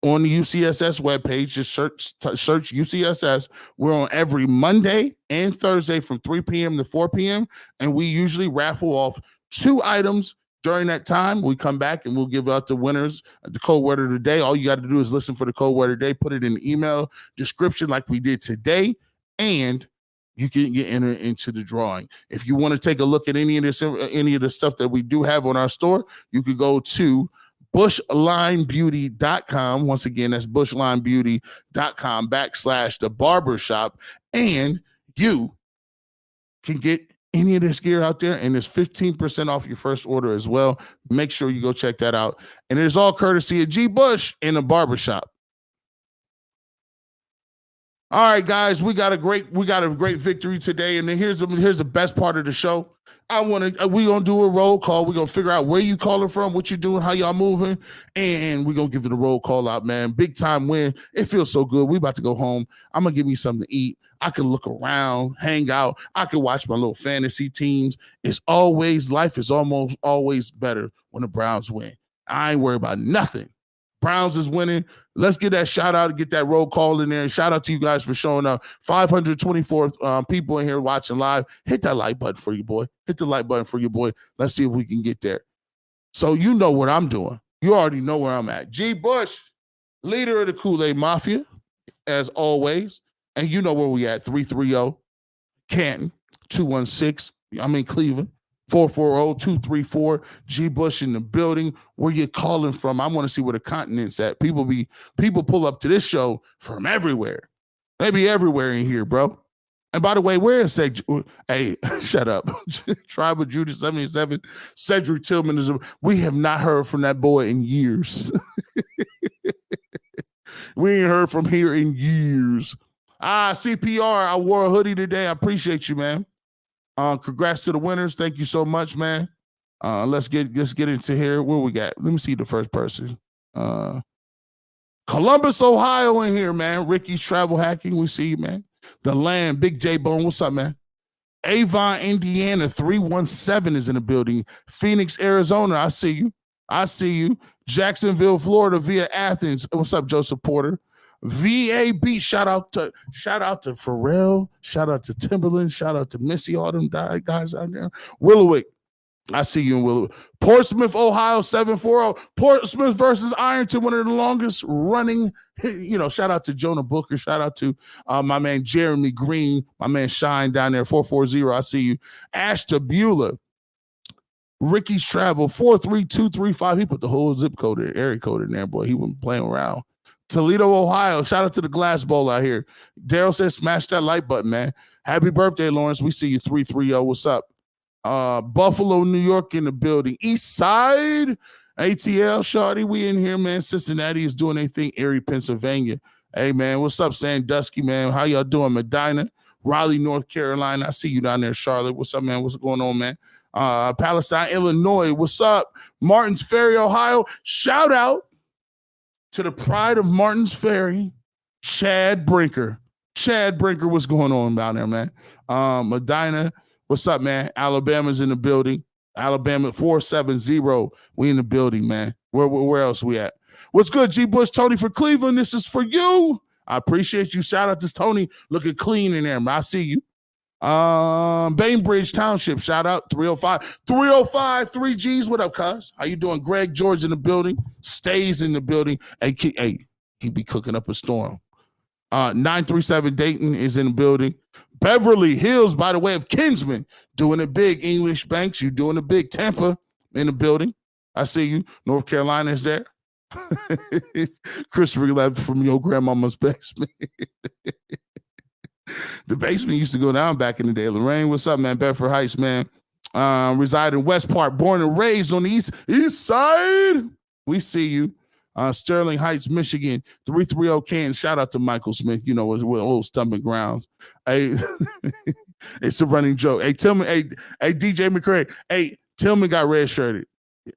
on the UCSS webpage. Just search UCSS. We're on every Monday and Thursday from 3 p.m. to 4 p.m., and we usually raffle off 2 items. During that time, we come back and we'll give out the winners the code word of the day. All you got to do is listen for the code word of the day, put it in the email description like we did today, and you can get entered into the drawing. If you want to take a look at any of the stuff that we do have on our store, you could go to bushlinebeauty.com. Once again, that's bushlinebeauty.com/the barbershop, and you can get any of this gear out there, and there's 15% off your first order as well. Make sure you go check that out. And it is all courtesy of G. Bush in the barbershop. All right, guys, we got a great victory today, and then here's the best part of the show. We gonna do a roll call. We're gonna figure out where you calling from, what you doing, how y'all moving, and we're gonna give it a roll call out, man. Big time win. It feels so good. We about to go home. I'm gonna give me something to eat. I can look around, hang out. I can watch my little fantasy teams. Life is almost always better when the Browns win. I ain't worried about nothing. Browns is winning. Let's get that shout out and get that roll call in there. And shout out to you guys for showing up. 524 people in here watching live. Hit that like button for you, boy. Hit the like button for you, boy. Let's see if we can get there. So you know what I'm doing. You already know where I'm at. G. Bush, leader of the Kool-Aid Mafia, as always. And you know where we at. 330 Canton, 216. I'm in Cleveland. 440-234. G. Bush in the building. Where you calling from? I want to see where the continent's at. People pull up to this show from everywhere. They be everywhere in here, bro. And by the way, where is hey, shut up. Tribal Judah 77. Cedric Tillman is we have not heard from that boy in years. We ain't heard from here in years. CPR, I wore a hoodie today. I appreciate you, man. Congrats to the winners. Thank you so much, man. Let's get into here. Where we got? Let me see the first person. Columbus, Ohio in here, man. Ricky's Travel Hacking. We see you, man. The Land, Big J Bone. What's up, man? Avon, Indiana, 317 is in the building. Phoenix, Arizona. I see you. Jacksonville, Florida via Athens. What's up, Joseph Porter? VAB. Shout out to Pharrell. Shout out to Timberland. Shout out to Missy. All them guys out there. Willowick. I see you in Willow. Portsmouth, Ohio, 740. Portsmouth versus Ironton, one of the longest running. Shout out to Jonah Booker. Shout out to my man Jeremy Green. My man Shine down there, 440. I see you. Ashton Beulah. Ricky's Travel, 43235. He put the whole zip code there, area code in there, boy. He wasn't playing around. Toledo, Ohio. Shout out to the Glass Bowl out here. Daryl says, smash that like button, man. Happy birthday, Lawrence. We see you, 330. What's up? Buffalo, New York in the building. East Side, ATL, Shawty, we in here, man. Cincinnati is doing anything. Erie, Pennsylvania. Hey, man, what's up, Sandusky, man? How y'all doing? Medina, Raleigh, North Carolina. I see you down there, Charlotte. What's up, man? What's going on, man? Palestine, Illinois. What's up? Martins Ferry, Ohio. Shout out to the pride of Martins Ferry, Chad Brinker. Chad Brinker, what's going on down there, man? Medina. What's up, man? Alabama's in the building. Alabama 470. We in the building, man. Where else we at? What's good, G. Bush? Tony for Cleveland. This is for you. I appreciate you. Shout out to Tony. Looking clean in there, man. I see you. Bainbridge Township. Shout out 305. 305, 3Gs. What up, cuz? How you doing? Greg George in the building. Stays in the building. Hey, he be cooking up a storm. 937 Dayton is in the building. Beverly Hills, by the way of Kinsman, doing it big. English Banks, you doing it big. Tampa in the building. I see you. North Carolina is there. Christopher left from your grandmama's basement. The basement used to go down back in the day. Lorraine, what's up, man? Bedford Heights, man. Reside in West Park, born and raised on the east side. We see you. Sterling Heights, Michigan, 330 Canton. Shout out to Michael Smith. You know, it's old Stumping Grounds. Hey, it's a running joke. Hey, Tillman, hey, DJ McCray. Hey, Tillman got red-shirted.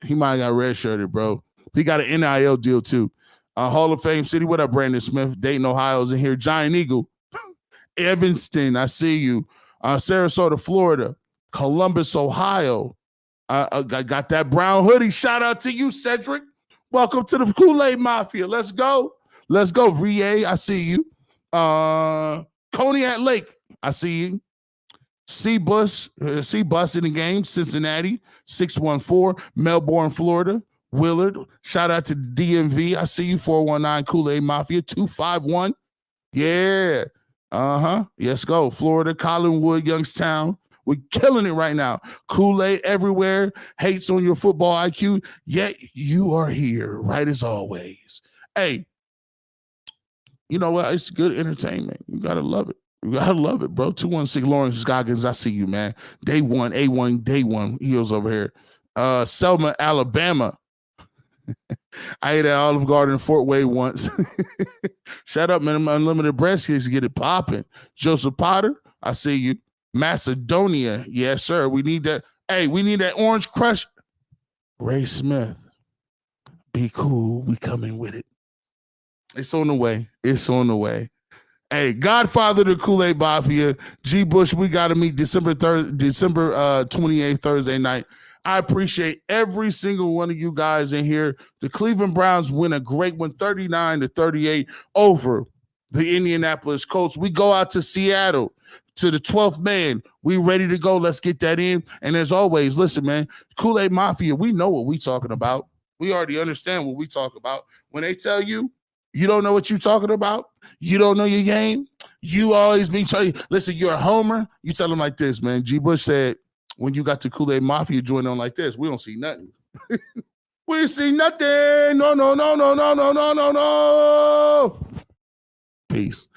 He might have got red-shirted, bro. He got an NIL deal, too. Hall of Fame City. What up, Brandon Smith? Dayton, Ohio's in here. Giant Eagle. Evanston, I see you. Sarasota, Florida. Columbus, Ohio. I got that brown hoodie. Shout out to you, Cedric. Welcome to the Kool-Aid Mafia. Let's go. Let's go. VA, I see you. Cognac Lake, I see you. C-Bus in the game. Cincinnati, 614. Melbourne, Florida. Willard. Shout out to the DMV. I see you. 419 Kool-Aid Mafia. 251. Yeah. Let's go. Florida, Collinwood, Youngstown. We're killing it right now. Kool-Aid everywhere. Hates on your football IQ. Yet you are here, right as always. Hey, you know what? It's good entertainment. You got to love it. You got to love it, bro. 216 Lawrence Goggins. I see you, man. Day one, A1, day one. Heels over here. Selma, Alabama. I ate at Olive Garden in Fort Wayne once. Shut up, man. Unlimited breast cakes, get it popping. Joseph Potter, I see you. Macedonia, yes, sir. We need that. Hey, we need that Orange Crush. Ray Smith, be cool. We coming with it. It's on the way. It's on the way. Hey, Godfather to Kool-Aid Mafia, G. Bush, we got to meet December 28th, Thursday night. I appreciate every single one of you guys in here. The Cleveland Browns win a great one, 39-38 over the Indianapolis Colts. We go out to Seattle, to the 12th man. We ready to go. Let's get that in. And as always, listen, man, Kool-Aid Mafia, we know what we talking about. We already understand what we talk about. When they tell you, you don't know what you're talking about, you don't know your game, you always be telling you, listen, you're a homer. You tell them like this, man. G. Bush said, when you got the Kool-Aid Mafia joint on like this, we don't see nothing. We see nothing. No. Peace.